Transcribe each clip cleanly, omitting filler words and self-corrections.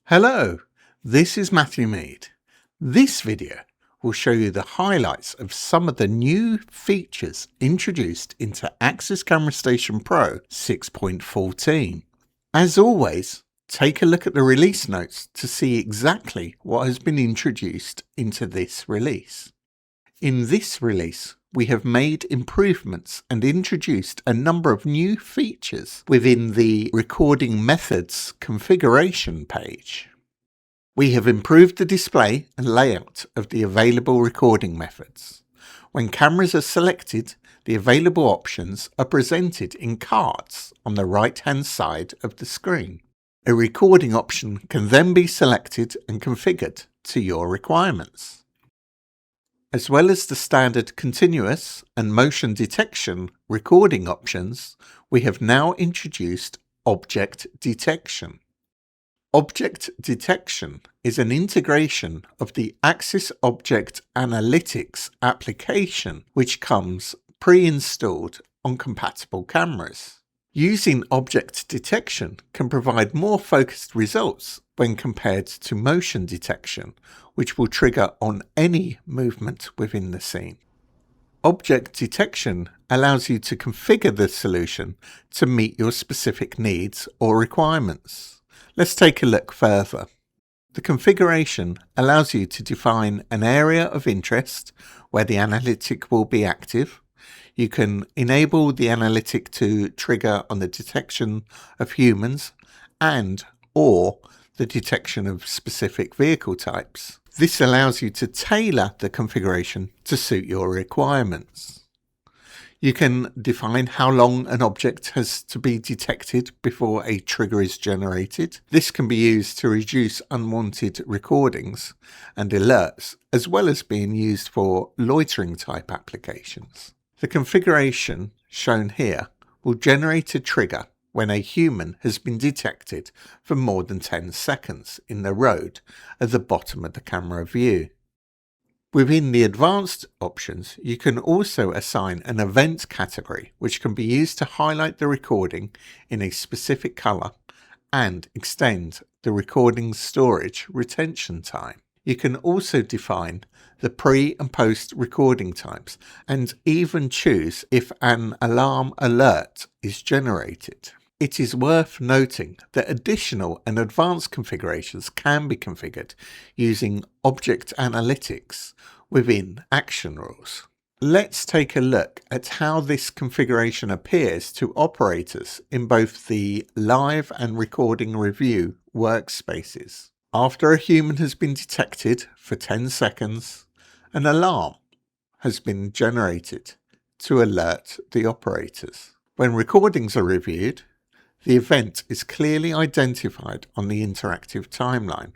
Hello, this is Matthew Mead. This video will show you the highlights of some of the new features introduced into Axis Camera Station Pro 6.14. As always, take a look at the release notes to see exactly what has been introduced into this release. In this release, we have made improvements and introduced a number of new features within the recording methods configuration page. We have improved the display and layout of the available recording methods. When cameras are selected, the available options are presented in cards on the right-hand side of the screen. A recording option can then be selected and configured to your requirements. As well as the standard continuous and motion detection recording options, we have now introduced object detection. Object detection is an integration of the Axis Object Analytics application, which comes pre-installed on compatible cameras. Using object detection can provide more focused results when compared to motion detection, which will trigger on any movement within the scene. Object detection allows you to configure the solution to meet your specific needs or requirements. Let's take a look further. The configuration allows you to define an area of interest where the analytic will be active. You can enable the analytic to trigger on the detection of humans or the detection of specific vehicle types. This allows you to tailor the configuration to suit your requirements. You can define how long an object has to be detected before a trigger is generated. This can be used to reduce unwanted recordings and alerts, as well as being used for loitering type applications. The configuration shown here will generate a trigger when a human has been detected for more than 10 seconds in the road at the bottom of the camera view. Within the advanced options, you can also assign an event category, which can be used to highlight the recording in a specific color and extend the recording's storage retention time. You can also define the pre and post recording types and even choose if an alarm alert is generated. It is worth noting that additional and advanced configurations can be configured using Object Analytics within Action Rules. Let's take a look at how this configuration appears to operators in both the live and recording review workspaces. After a human has been detected for 10 seconds, an alarm has been generated to alert the operators. When recordings are reviewed, the event is clearly identified on the interactive timeline.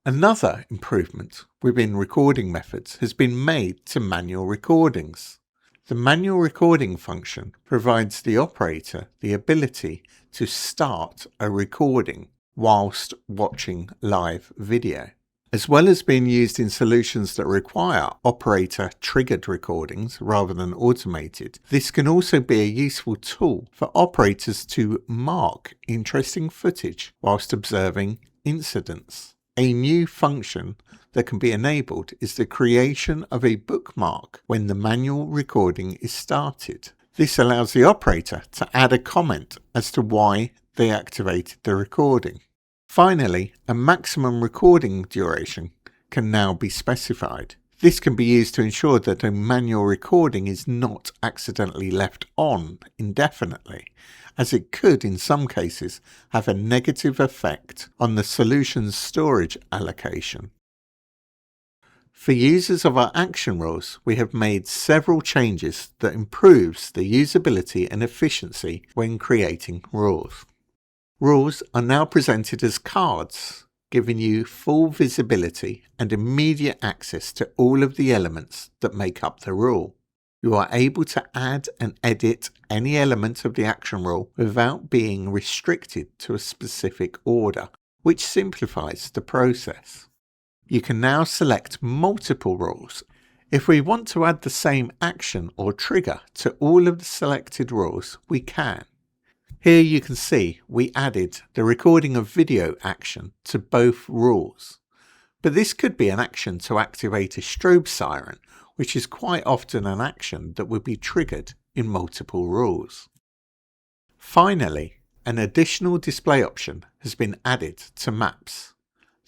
Another improvement within recording methods has been made to manual recordings. The manual recording function provides the operator the ability to start a recording whilst watching live video. As well as being used in solutions that require operator-triggered recordings rather than automated, this can also be a useful tool for operators to mark interesting footage whilst observing incidents. A new function that can be enabled is the creation of a bookmark when the manual recording is started. This allows the operator to add a comment as to why they activated the recording. Finally, a maximum recording duration can now be specified. This can be used to ensure that a manual recording is not accidentally left on indefinitely, as it could in some cases have a negative effect on the solution's storage allocation. For users of our action rules, we have made several changes that improves the usability and efficiency when creating rules. Rules are now presented as cards, giving you full visibility and immediate access to all of the elements that make up the rule. You are able to add and edit any element of the action rule without being restricted to a specific order, which simplifies the process. You can now select multiple rules. If we want to add the same action or trigger to all of the selected rules, we can. Here you can see we added the recording of video action to both rules. But this could be an action to activate a strobe siren, which is quite often an action that would be triggered in multiple rules. Finally, an additional display option has been added to maps,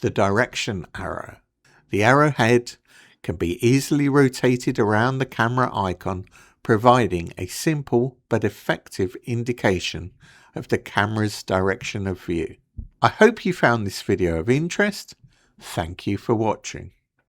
the direction arrow. The arrowhead can be easily rotated around the camera icon, providing a simple but effective indication of the camera's direction of view. I hope you found this video of interest. Thank you for watching.